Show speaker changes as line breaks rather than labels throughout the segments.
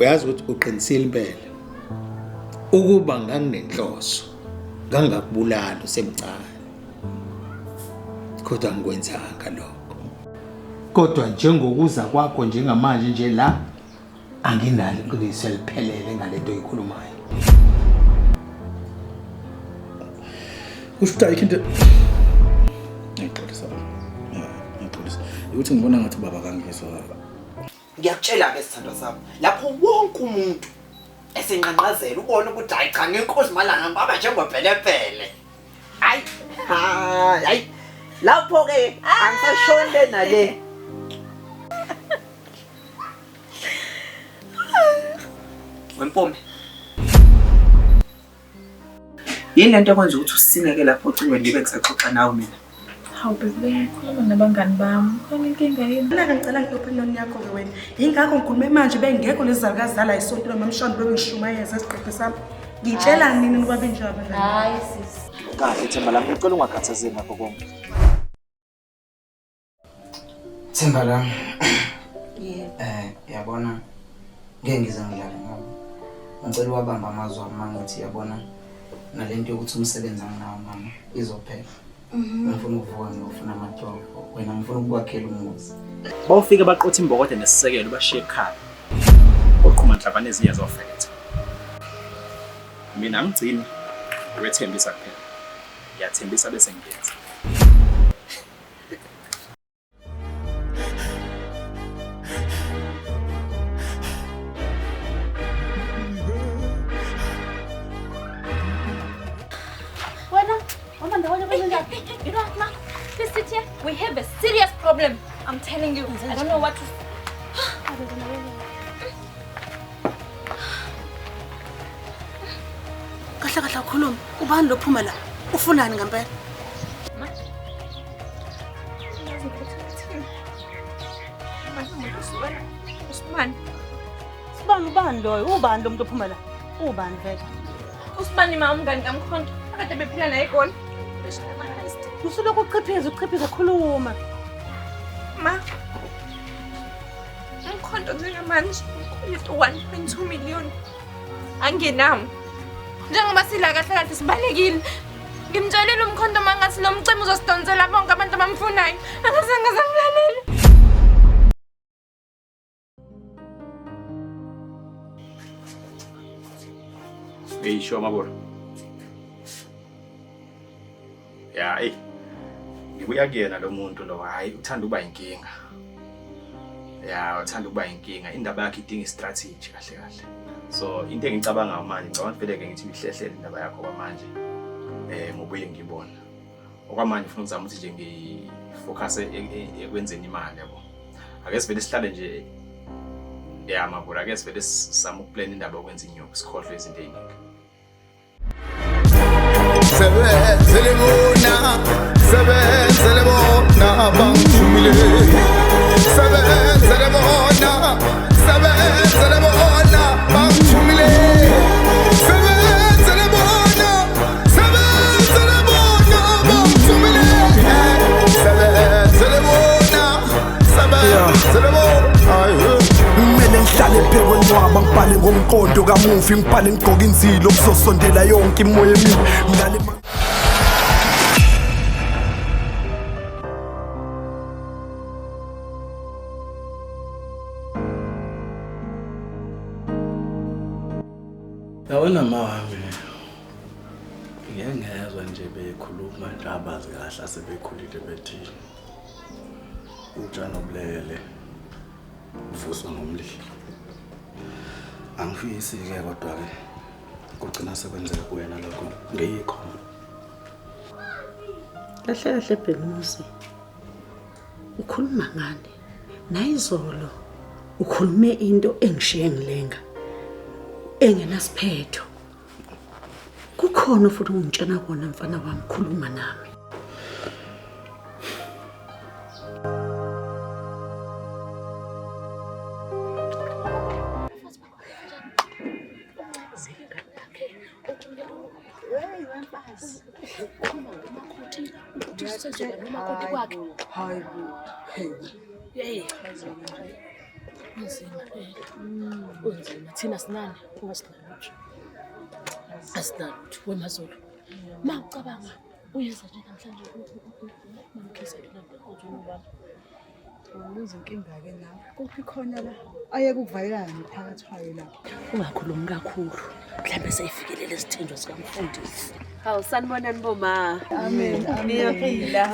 uyazi ukuthi uqinisile impela ukuba nganginenhloso ngangakubulala usemncane kodwa ngikwenzanga lokho kodwa njengokuza kwakho njengamanje nje la anginalo iqiniso eliphelele ngalento oyikhulumayo
Usho into ngixolisa ukuthi ngibona ngathi baba kangizwa
ngiyakutshela ke sithandwa sami lapho wonke umuntu esenqanqazela ubona ukuthi hayi cha ngenkosi malanga ngaba njengobhelepele hayi lapho ke angisashonde nale Wempombe yini lento ekwenza ukuthi usineke lapho ucingo ndibe ngisaxoxa nawe mina
Hawu bebe ngikhuluma nabangani bami khona inkinga yini
la ngicela ngiopinion yakho ke wena ingakho ngikhulume manje bengekho lezizalukazala isontela mamshwana bebengishumayeza esiqephe sami ngitshela nini ngoba benjalo
hayi sis
kahle Themba lami ngicela ungakhathazeki ngakho konke Themba lami yabona ngeke ngize ngidlale ngabo ngicela wabamba amazwi ami mangithi yabona nalento yokuthi umsebenzi anginawo mama izophela ngifuna ukuvuka ngiyofuna amatoho wena ngifuna ukwakhela umuzi
bawufika baqotha imbokode nesisekelo bashiye ekhaya oqhuma inhlabane eziya zofetha mina ngigcina wethembisa kuphela ngiyathembisa bese ngiyenza
You know what, Ma? Please sit here. We have a serious problem. I'm telling you. I don't know what to...
Kahle khuluma. Ubani lo phuma la? Ufunani ngempela? Sibani ubani loyo? Ubani lo muntu ophuma la? Ubani vele?
Usibani ma umngani kamkhonto. Akade bephila naye khona.
Usuloko uqhiphiza khuluma.
Ma. Umkhonto njengamanje ukhulisa 1.2 million. Angenawo. Njengoba sila kahle sibalekile. Ngimtshelile umkhonto mangathi lo mcimo uzosidonsela bonke abantu abamfunayo. Angazange zamlalela.
Sure mabona. Ya ngibuya kuyena lo muntu lo hayi uthanda ukuba inkinga. Ya uthanda ukuba inkinga indaba yakhe idinga istrategy kahle. So into engicabanga manje ngicabanga vele ke ngithi ihlehlele indaba yakho kwamanje. Ngobuye ngibona. Okwamanje ufuna ukuzama ukuthi nje ngifocus ekwenzeni imali yabo. Ake sivele sihlale nje ya mabura ake sivele sizama ukuplan indaba yokwenza inyoko sikhohlwe izinto eziningi.
Sebenzele bona bangithumile sebenzele bona bangithumile sebenzele bona bangithumile sebenzele bona
kumele ngihlale phekwe ncwaba ngibhale ngomqondo kamufi ngibhale ngigqoka inzilo kuzosondela yonke imoya emibi ngale
Yawona mawami ngiyengezwe nje bekhuluma abazi kahle asebekhulile bethini utshana obulele uvuswa ngomlilo angifisi ke kodwa ke kugcina sekwenzeka kuwena lokho ngiyikho
Kahle Bhekumusi. Ukhuluma ngani? Nayizolo ukhulume into engishiye ngilenga. Engenasiphetho. Kukhona futhi ungitshena kona mfana wami khuluma nami.
Unzima thina sinani ungasinalutho. Asinalutho weMazulu. Mawucabanga uyeza nje namhlanje mamkhisa lapha kodwa
Ubuza inkinga-ke nawe. Kuphi khona la? Ayeke ukuvalelana phakathi kwayo lapha.
ungakhulumi kakhulu. Mhlambe seyifikelele isithenjwa sikamfundisi.
Hawu sanibonani boma.
Amen.
Niyaphila.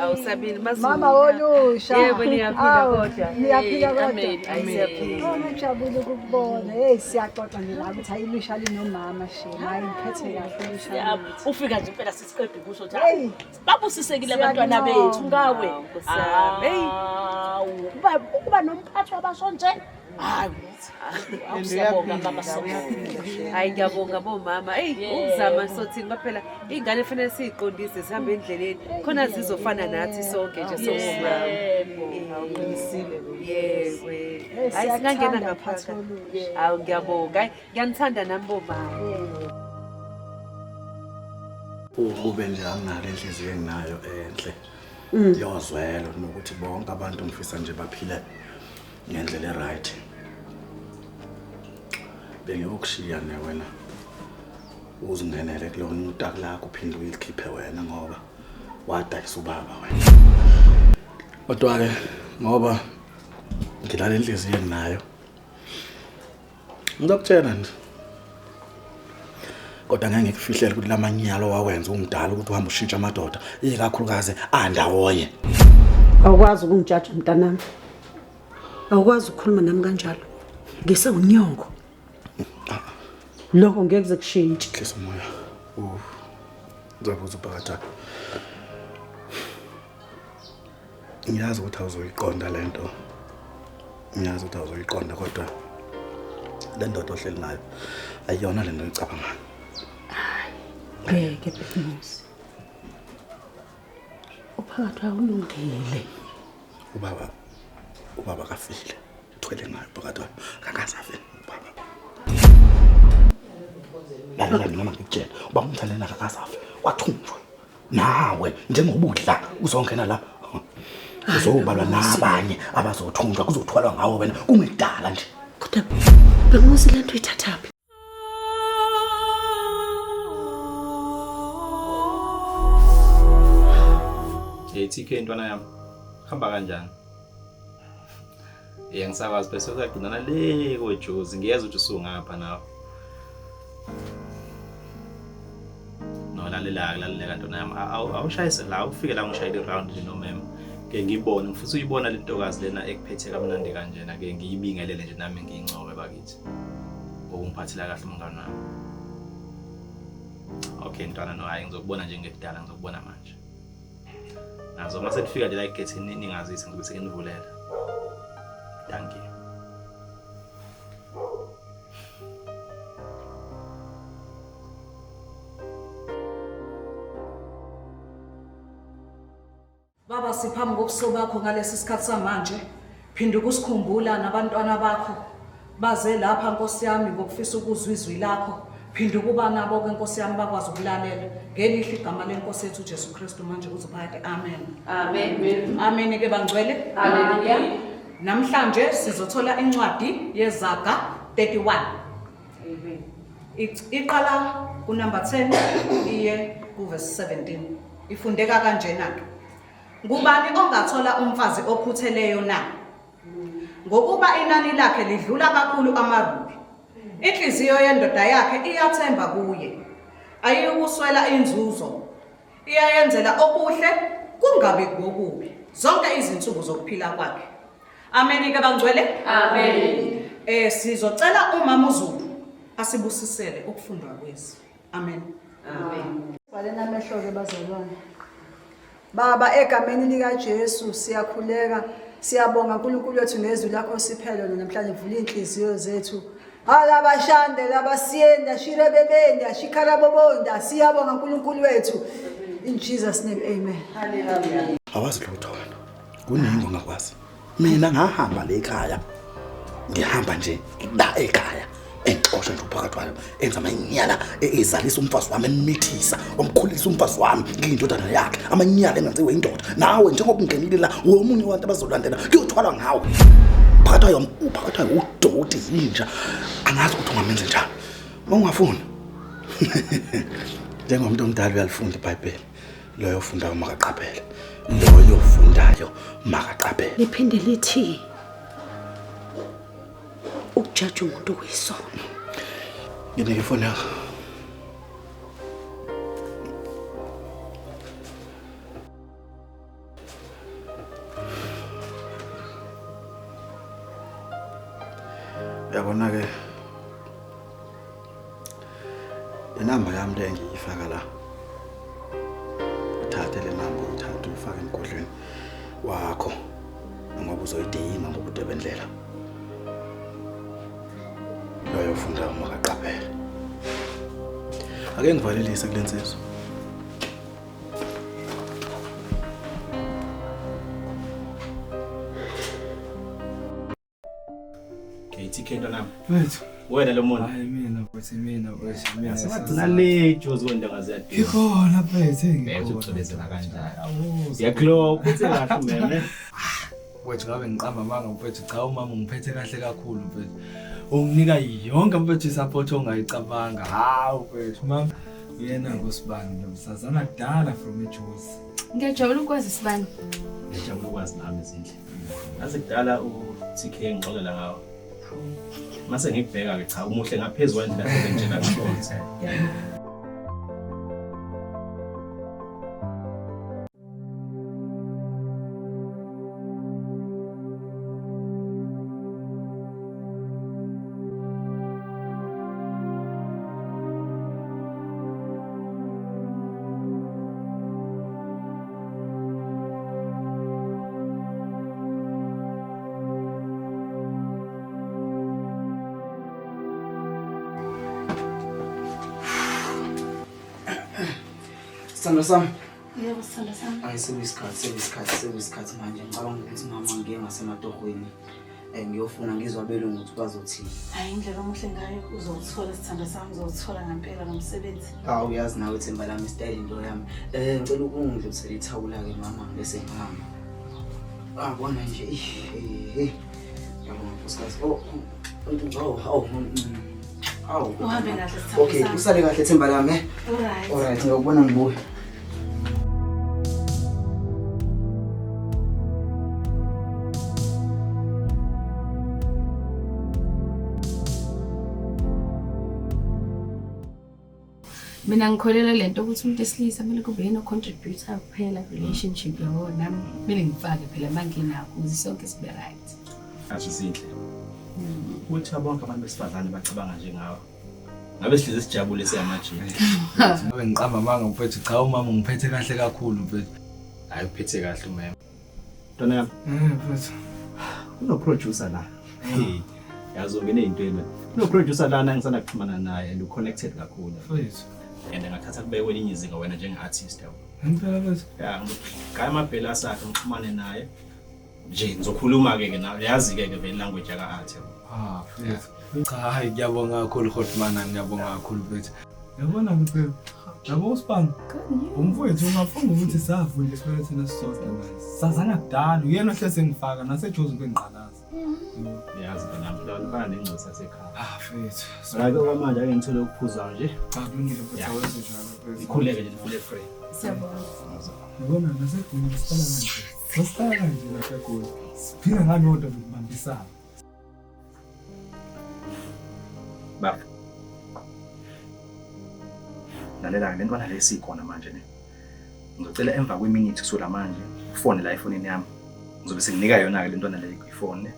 Awusabili Mazulu.
Mama wolusha.
Yebo niyaphila kodwa.
Niyaphila kodwa.
Amen. Siyaphila.
Ngijabule ukukubona. Hey siyaxoxa nje la ukuthi ayilusha linomama shema. Ayiphethe kahle lusha.
Ufika nje impela sisiqeda ukusho ukuthi
Hey,
babusisekile abantwana bethu ngawe.
Hey.
Ukuba nomphathi wabasho nje. Hayi. Awusiyabonga mama Sophia.
Hayi ngiyabonga bomama. Hey, ukuzama sothini baphela ingane efanele siziqondise sihambe endleleni khona zizofana nathi sonke nje somama. Yebo. Hayi singangena ngaphakathi. Hawu ngiyabonga. Hayi ngiyanithanda nami bomama.
Ukube nje anginale inhliziyo enginayo enhle. Yozwelo nokuthi bonke abantu ngifisa nje baphile ngendlela eright. Bengiyokushiya wena uzingenele kulona utaka lakho uphinde uyikhiphe wena ngoba wadayisa ubaba wena. Kodwa ke ngoba ngilala inhliziyo enginayo ngizokutshela nje. Kodwa ngeke ngikufihlele ukuthi lamanyalo wawenza umdala ukuthi uhamba ushintsha amadoda ikakhulukazi andawonye.
awukwazi ukungijaja mntanami. Awukwazi ukukhuluma nami kanjalo. Ngisewunyongo. Lokho ngeke kuzekushintshe.
Hlisa umoya. Ngizobuza ubhakatha. Ngiyazi ukuthi awuzoyiqonda lento. Ngiyazi ukuthi awuzoyiqonda kodwa le ndoda ohleli nayo ayiyona lento ecabangayo.
Ngeke Bethmusi. Uphakathi awulungile.
Ubaba kafile. Uthwele ngayo phakathi akasafile ubaba. Lalela mina ngikutshela uba umthalela akasafi wathunjwa. Nawe njengobudla uzongena la. Uzobalwa nabanye abazothunjwa kuzothwalwa ngawo wena kungidala nje.
Kodwa Bethmusi lento ithathaphi?
Iciko intwana yami. Hamba kanjani? Ngisakwazi bese uzagcinana le koJozi ngiyeza ukuthi usungapha nawe. No lalela ntwana yami. Awushayise la ufike la ngishayile round nje nomema. Ke ngibone ngifisa uyibona le ntokazi lena ekuphethe kamnandi kanjena ke ngiyibingelele nje nami ngiyincobe bakithi. Ngokungiphathela kahle umngane wami. Okay ntwana no hayi ngizokubona nje ngekudala ngizokubona manje. Nazo mase kufika la egethini ningazisi ngizobe senginivulela. Thank you.
Baba siphambi kobuso bakho ngalesi sikhathi samanje. Phinde ukusikhumbula nabantwana bakho baze lapha Nkosi yami ngokufisa ukuzwa izwi lakho. Phinde kuba nabo ke Nkosi yami bakwazi ukulalela. Ngelihle igama leNkosi yethu Jesu Kristu manje kuzophakade. Amen.
Amen.
Amen ke bangcwele.
Hallelujah.
Namhlanje sizothola incwadi yezaga 31.
Amen.
Iqala kunumber 10 iye kuverse 17. Ifundeka kanjena ke. Ngubani ongathola umfazi okhutheleyo na? Ngokuba inani lakhe lidlula kakhulu amarubi. Inhliziyo yendoda yakhe iyathemba kuye. Ayikuswela inzuzo. Iyayenzela okuhle kungabe ngokubi. Zonke izinsuku zokuphila kwakhe. Amen ke bangcwele?
Amen.
Sizocela umama uZulu asibusisele ukufundwa kwezi. Amen.
Amen.
Balena amehlo ke bazalwane. Baba egameni lika Jesu siyakhuleka siyabonga uNkulunkulu wethu ngezwi lakho siphelo namhlanje vula inhliziyo zethu. Alabashande labasiyenda shirebebenda shikarabobonda siyabonga uNkulunkulu wethu. In Jesus name amen.
Hallelujah.
Awazi lutho wena. Kuningi ongakwazi. Mina ngahamba le ekhaya. Ngihamba nje la ekhaya. engixosha nje uphakathi kwayo enza amanyala ezalisa umfazi wami emithisa omkhulisa umfazi wami ngiyindodana yakhe amanyala engenziwe indoda nawe njengoba ungenile la womunye wabantu abazolandela kuyothwala ngawe uphakathi kwayo udoti yinja angazi ukuthi ungamenza njani ungafuni njengomuntu omdala uyalifunda iBhayibheli loyo ofundayo makaqaphele loyo ofundayo makaqaphele
liphinde lithi ukujaja umuntu kuyisona
nginike ifoni yakho yabona ke inamba yami le ngiyifaka la uthathe le namba uthathe ufake emgodlweni wakho ngoba uzoyidinga ngobude bendlela loyo ufunda makaqaphele ake ngivalelise kule nsizwa
Iciko into nami.
Mfethu.
Wena lo muntu.
Hayi mina mina.
Sengathina late uzonto ngaziyadinga.
Ikhona mfethu
ngeke ucebezela kanjani. Yaklo futhi kahle meme.
Wethu ngabe ngiqamba manga mfethu cha umama ungiphethe kahle kakhulu mfethu. Unginika yonke mfethu support ongayicabanga. Hawu mfethu mama uyena ngosibani lomsazana kudala from eJozi.
Ngiyajabula ukwazi Sibani.
Ngiyajabula ukwazi nami izindle. Nazi kudala uTK ngixolela ngawo. Mase ngibheka ke cha umuhle ngaphezulu kwendlela engitshela kushonza.
Sithando sami.
Yebo sithando sami.
Seyisikhathi manje ngicabanga ukuthi mama ngiye ngasematohweni. Ngiyofuna ngizwa belungu ukuthi bazothini.
Hayi indlela omuhle ngayo uzowuthola sithando sami uzowuthola ngempela nomsebenzi.
Uyazi nawe ithemba lami style into yami. Ngicela ukungidlulisela ithawula ke mama bese ngihamba. Bona nje yabona nkosikazi.
Uhambe kahle sithando sami.
Okay, usale kahle ithemba lami. Alright, ngiyakubona ngibuye.
Mina ngikholela lento ukuthi umuntu esilisa kumele kube yena contributor kuphela relationship yabo nami kumele ngifake phela manginakho ukuze sonke sibe right.
Asizindle. Uthi abonke abantu besifazane bacabanga njengawe. Ngabe sihleze sijabule siyamajini.
Ngabe ngiqamba manga mfethu cha umama ungiphethe kahle kakhulu mfethu.
Hayi uphethe kahle umama. Ntwana yami.
Mfethu.
Uno producer la. Hey. Yazo ngene intweni. Uno producer lana ngisanda kuxhumana naye and uconnected kakhulu.
Mfethu.
And ngakhatha kube kwelinye izinga wena njenge artist yabo.
Ngempela mfethu.
Ya ngaya amabhela sakhe ngixhumane naye. Nje ngizokhuluma ke nawe yazi ke vele language yaka art yabo.
Mfethu. Cha hayi ngiyabonga kakhulu Hotman ngiyabonga kakhulu mfethu. Yabona mfethu. Yabo uSpan. Umfowethu ungafuna ukuthi savule isibelethini thina sisodwa manje. Sazana kudala uyena ohleze ngifaka naseJozi kwenqalaza.
Yazi ke nami bana nengcosa sekhaya.
Mfethu.
Hayi okwamanje ake ngithole ukuphuza nje.
Cha kulungile mfethu awenze njalo.
Ikhuleke nje full free.
Siyabona.
Yabona naseGumede sicela kanje. Sasicela kanje lapha eGoli. Siphila ngalodwa lokubambisana.
Baba. Lalela lento nale sikhona manje ne. Ngizocela emva kweminute kusula manje ufone la efonini yami. Ngizobe senginika yona ke lento nale ifone.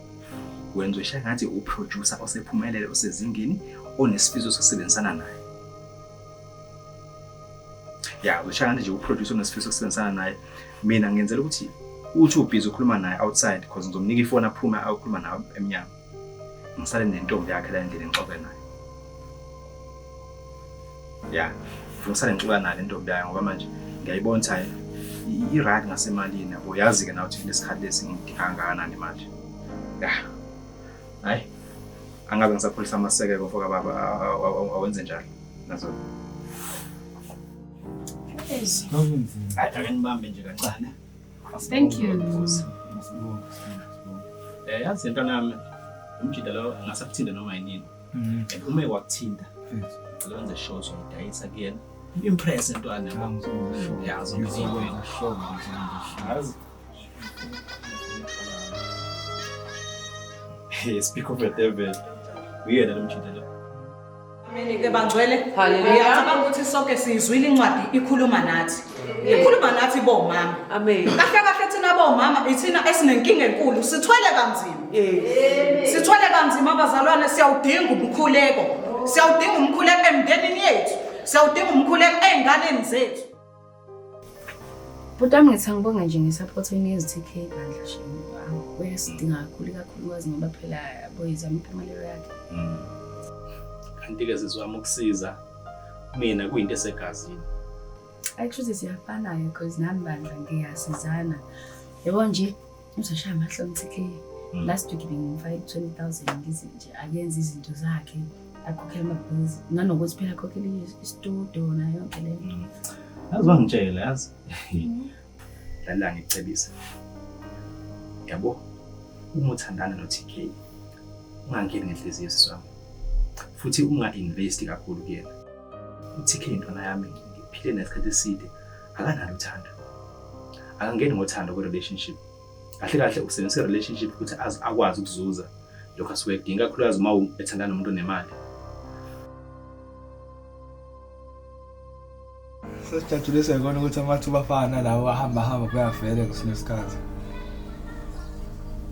Wenza usha ngathi uproducer osephumelele osezingeni onesifiso sokusebenzisana naye. Ya, usha ngathi nje uproducer onesifiso sokusebenzisana naye. Mina ngenzela ukuthi uthi ubhizi ukhuluma naye outside because ngizomnika ifone aphume ayokhuluma nawe Amnyama. Ngisale nentombi yakhe la endlini ngixoxe naye. Ya, ngisale ngixoxa naye nentombi yakhe ngoba manje ngiyayibona ukuthi i-right ngasemalini yabo yazi ke nawe ukuthi kunesikhathi lesingidinga kangakanani manje. Ya. Hayi. angabe ngisapholisa amasekelo for baba awenze njalo nazo. Ake nibambe nje kancane.
Thank you.
Yazi into nami umjida lo ngasakuthinda noma yini. Uma wakuthinda lenze show so dayisa kuyena. Impress intwana yabo. Yazi ngizibona. Yazi. Hey, speak of the devil. Uyena lo mjida lo.
Ameni ke bangcwele. Ngiyacabanga ukuthi sonke sizwile incwadi ikhuluma nathi. Ikhuluma nathi bomama.
Amen.
Kahle kahle thina bomama ithina esinenkinga enkulu sithwele kanzima. Sithwele kanzima abazalwane siyawudinga umkhuleko. Siyawudinga umkhuleko emndenini yethu. Siyawudinga umkhuleko einganeni zethu.
But ngithi ngibonga nje ngesupport yezitk bandla shini. Uyasidinga kakhulukazi ngoba phela boyizama impumelelo yakhe.
Kanti ke sizwama ukusiza mina kuyinto esegazini.
Actually siyafanayo because nami bandla ngiyasizana. Yebo nje uzashaya amahloni TK. Last week bengimfake 20,000 ngizinje akenza izinto zakhe akhokhela amabhizi nanokuthi phela akhokhela istudio na yonke le nto.
Yazi wangitshela yazi. Lala ngicebisa. Yabo uma uthandana no TK ungangeni ngenhliziyo siswami. Futhi unga-invest kakhulu kuyena. uTK intwana yami ngiphile nesikhathi eside akanalo uthando. Akangeni ngothando kwe relationship. Kahle kahle usebenzisa relationship ukuthi akwazi ukuzuza lokho asuke edinga kakhulukazi uma ethandana nomuntu onemali.
Sesijatshulisa ngikona ukuthi amathuba afana lawo ahamba bayavele kusine isikhathi.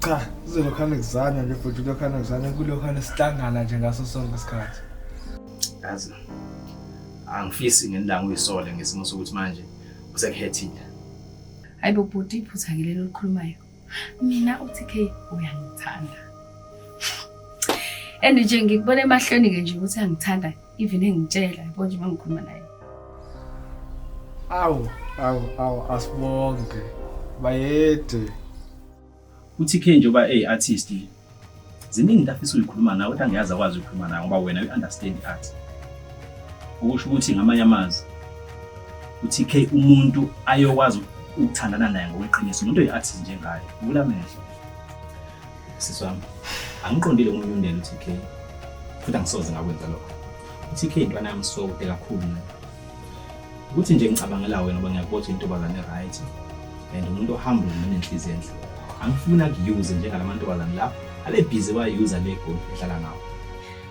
Cha, uzokhana kuzana nje futhi ulokhana kuzana kulokhana sihlangana nje ngaso sonke isikhathi.
Yazi angifisi ngendanga uyisole ngesimo sokuthi manje usekuhethile.
Hayibo bhuti iphutha ngilelo likhulumayo. Mina uTK uyangithanda. And nje ngikubona emahloni ke nje ukuthi angithanda even engitshela yabo nje mangikhuluma naye.
Awu asibonke. Bayede.
uTK njoba artist ziningi into afisa ukukhuluma nawe kodwa ngiyazi akwazi ukukhuluma nawe ngoba wena uunderstand art. Ukusho ukuthi ngamanye amazwi uTK umuntu ayokwazi ukuthandana naye ngokweqiniso umuntu oyiartist njengaye ulamehlo. Siswami angiqondile umnyundela uTK futhi angisoze ngakwenza lokho. uTK intwana yami so kude kakhulu ukuthi nje ngicabangela wena ngoba ngiyakubona intobazane right and umuntu ohambile nenhliziyo enhle. Angifuna kuyuze njengalamantombazane la ale busy wayuza le goal ehlala ngawo.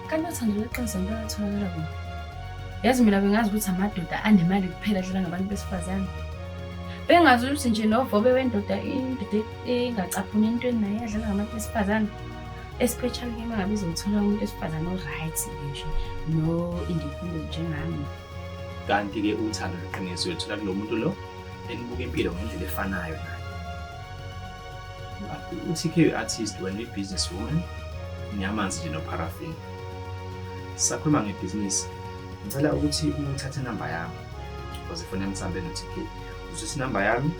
Kanti uthando leqiniso ntatholakala kuphi? Yazi mina bengazi ukuthi amadoda anemali kuphela adlala ngabantu besifazane. Bengazi ukuthi nje novobe wendoda indoda engacaphuni entweni naye adlala ngabantu besifazane. Especially ke mangabe izothola umuntu esifazane oright nje no independent njengami.
Kanti ke uthando leqiniso uyothola kulo muntu lo enibuka impilo ngendlela efanayo naye. uTK artist wena business woman ngiyamanzi nje no paraffin. Sakhuluma ngebusiness. Ngicela ukuthi uthathe number yami. Because ifuna emthambe noTK. Uzothi number yami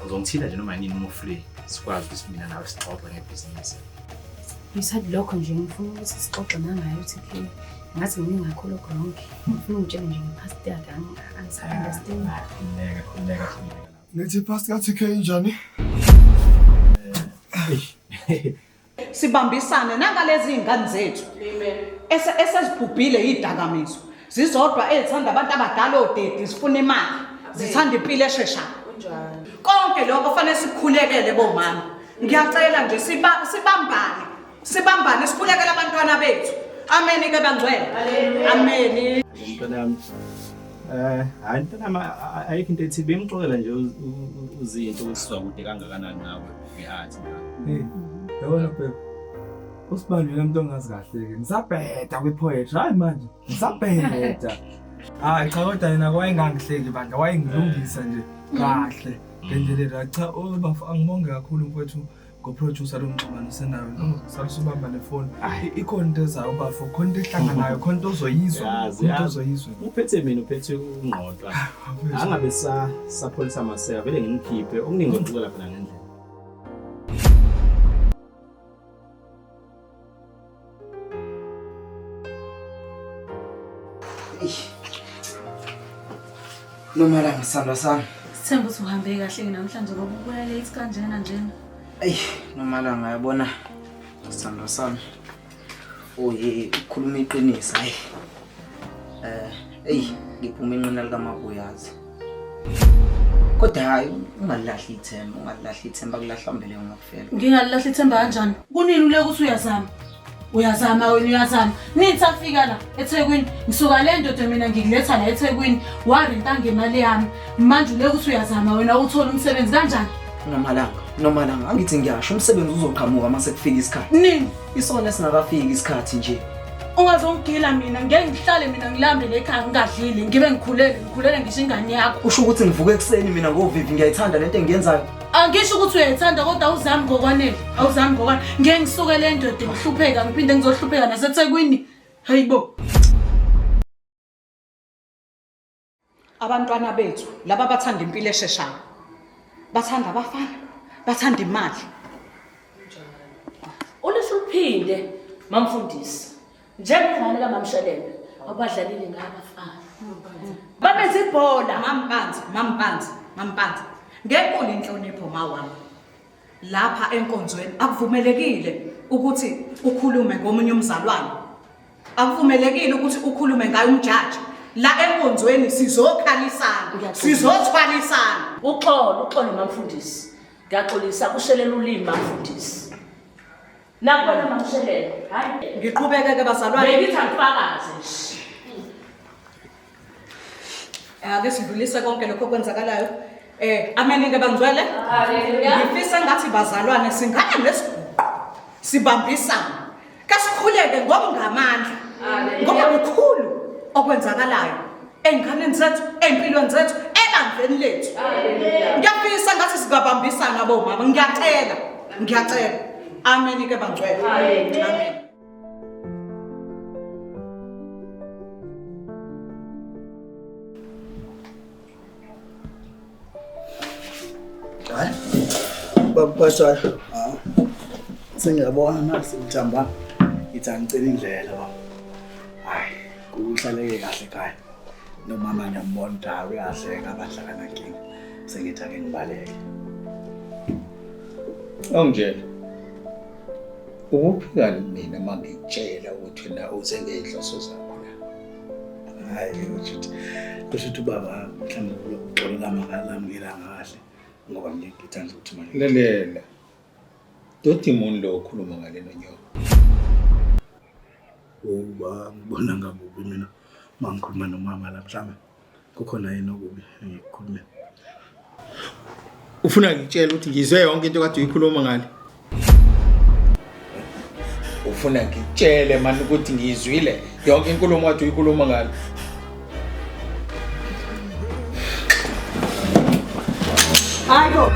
uzongithinta nje noma yini uma free. Sikwazi ukuthi mina nawe sixoxe ngebusiness.
Ngisathi lokho nje ngifuna ukuthi sixoxe nangayo uTK. Ngathi ngingakholwa konke. Ngifuna ungitshele nje ngepast yakhe angisaunderstand.
Khuleka.
Nithi past kaTK njani?
Sibambisane nangalezi ingane zethu. Amen. Esezibhubhile idakamizwa. Zizodwa ezithanda abantu abadala odedi sifuna imali. Zithanda impilo esheshayo. Kunjani? Konke lokho kufanele sikukhulekele bomama. Ngiyacela nje sibambane sikhulekele abantwana bethu. Amen ke bangcwele. Amen.
Mntwana hayi mntwana ayikho into ethi bengixoxela nje uzinto usizwa kude kangakanani nawe ngeart.
Yabona phela. Usibandile umuntu ongazi kahle ke. Ngisabheda kwepoetry hayi manje. Ngisabheda. Hayi cha kodwa yena kwayengangihleki bandla wayengilungisa nje kahle. Ngendlela cha angibonge kakhulu mfowethu ngoproducer lomxhumano senayo. Salisubamba nefoni. Ikhona into ezayo bafo khona into ehlanganayo khona into ozoyizwa.
Uphethe mina uphethe ungqodwa. Angabe sapholisa maseka vele nginikhiphe okuningi ngokuxoxa phela ngendlela.
Nomalanga sithandwa sami.
Sithemba ukuthi uhambe kahle namhlanje ngoba ubuya late kanjena njena.
Ey, Nomalanga yabona sithandwa sami. Oye, ukhuluma iqiniso hayi. Ngiphuma inqina lika Mabuyazi. Kodwa hayi ungalahli ithemba kulahla mbele ngokufela.
Ngingalahla ithemba kanjani? Kunini ule ukuthi uyazama? Uyazama wena uyazama. Nithi afika la eThekwini, ngisuka le ndoda mina ngikuletha la eThekwini, warenta ngemali yami. Manje ule ukuthi uyazama wena uthola umsebenzi kanjani?
Nomalanga, angithi ngiyasho umsebenzi uzoqhamuka mase kufika isikhathi.
Nini?
Isona singakafiki isikhathi nje.
Ungazongigila mina, ngeke ngihlale mina ngilambele ekhaya ngingadlile, ngibe ngikhulele ngisho ingane yakho.
Usho ukuthi ngivuke ekseni mina ngovivi ngiyayithanda lento engiyenzayo.
Angisho ukuthi uyayithanda kodwa awuzami ngokwanele. Ngeke ngisuke le ndoda ngihlupheka ngiphinde ngizohlupheka naseThekwini. Hayibo. Abantwana bethu laba bathanda impilo esheshayo. Bathanda abafana, bathanda imali.
Uliphinde mamfundisi. Njengengane kaMamshelele abadlalile ngabafana. Babenza ibhola
Mampanzi. Ngekule inhlonipho mawami. Lapha enkonzweni akuvumelekile ukuthi ukhulume ngomunye umzalwane. Akuvumelekile ukuthi ukhulume ngaye umjaji. La enkonzweni sizokhalisana, sizothwalisana.
Uxolo mamfundisi. Ngiyaxolisa kushelela ulimi mamfundisi. Nakubona Mamshelele, hayi
ngiqhubeke ke bazalwane.
Bengithi angifakaze.
Ake sidlulise konke lokho kwenzakalayo. Ameni ke bangcwele. Ngifisa ngathi bazalwane singane nesiguqo. Sibambisana. Kasikhuleke ngokungamandla. Ngoba kukhulu okwenzakalayo engane zethu, empilweni zethu, ebandleni lethu. Ngiyafisa ngathi singabambisana bomama. Ngiyacela. Amen ke bangcwele. Amen.
Bashaya. Sengiyabona nasi mthamba. Ithi angicela indlela baba. Hayi, kuhlaleke kahle ekhaya. Nomama ngiyambona dawe kahle kabahlakana nkingi. Sengithi ake ngibaleke.
Awungitshela. Ukuphika mina mangitshela ukuthi na uzengehloso zakho la.
Hayi kusho baba mhlawumbe ukuxolela amakhala ngilanga kahle ngoba ngithanda ukuthi manje.
Lelela. Dothi umuntu lo okhuluma ngale nonyoka.
Ngibona ngabubi mina mangikhuluma nomama la mhlawumbe kukhona yini okubi ngikhulume.
Ufuna ngitshela ukuthi ngizwe yonke into kade uyikhuluma ngale. Ufuna ngitshele manje ukuthi ngizwile yonke inkulumo kade uyikhuluma ngale.
Ayo.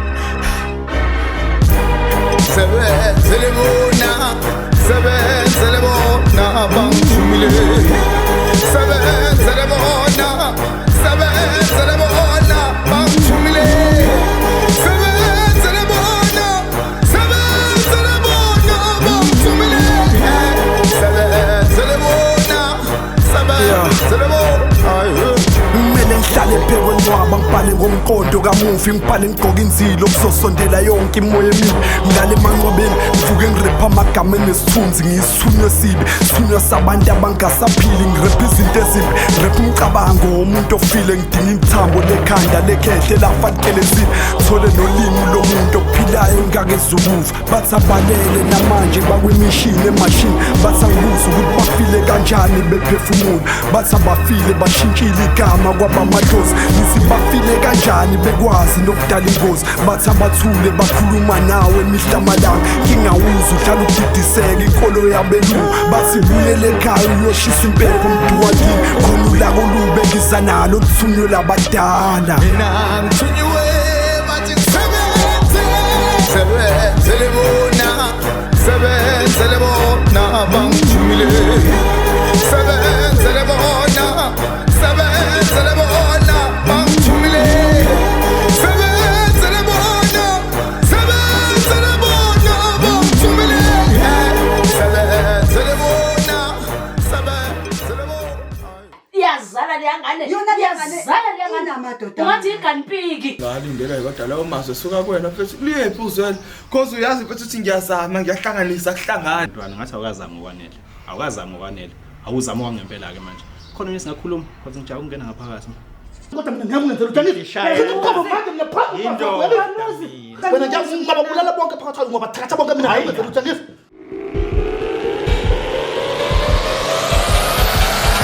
Sebenzele bona bangithumile. Sebenzele bona bangithumile. Sebenzele bona bangithumile. Sebenzele bona.
Kumele ngihlale phekwe ncwaba ngibhale ngomqondo kamufi ngibhale ngigqoka inzilo kuzosondela yonke imoya emibi ngale manqwabeni ngivuke ngirepha amagama enesithunzi ngiyisithunywa esibi isithunywa sabantu abangasaphili ngirepha izinto ezimbi ngirepha umcabango womuntu ofile ngidinga ithambo lekhanda lekhehle lafatkelezile thole nolimi lomuntu ophilayo ngakezukuva bathi abalele namanje bakwimishini emashini bathi angibuza ukuthi bafile kanjani bephefumula bathi abafile bashintshile igama kwabamadlozi nithi bafile kanjani bekwazi nokudala ingozi bathi abathule bakhuluma nawe mihla malanga ngingawuza uhlala ukudidiseka inkolo yabelungu bathi buyele ekhaya uyoshisa impepho mduwa kini khona ulako lube ngiza nalo luthunywe labadala
Mina ngithunyiwe bathi sebenzele bona bangithumile. Sebenzele bona bangithumile. Sebenzele bona bangithumile. Sebenzele bona.
Iyazala leyangane.
Yona leyangane.
Iyazala leyangane.
amadoda.
Ungathi iganipiki.
Ngalindela kodwa lawo mazwi suka kuwena mfethu liyephi uzwela cause uyazi mfethu ukuthi ngiyazama ngiyahlanganisa kuhlangana.
Ntwana ngathi awukazami ngokwanele. Awukazami ngokwanele. Awuzama kwangempela ke manje. Khona mina singakhuluma kodwa ngijaya ukungena ngaphakathi.
Kodwa mina ngiyakungenzela utshengise. Into. Wena ngiyakungaba bulala bonke phakathi ngoba thatha bonke mina ngiyakungenzela utshengise.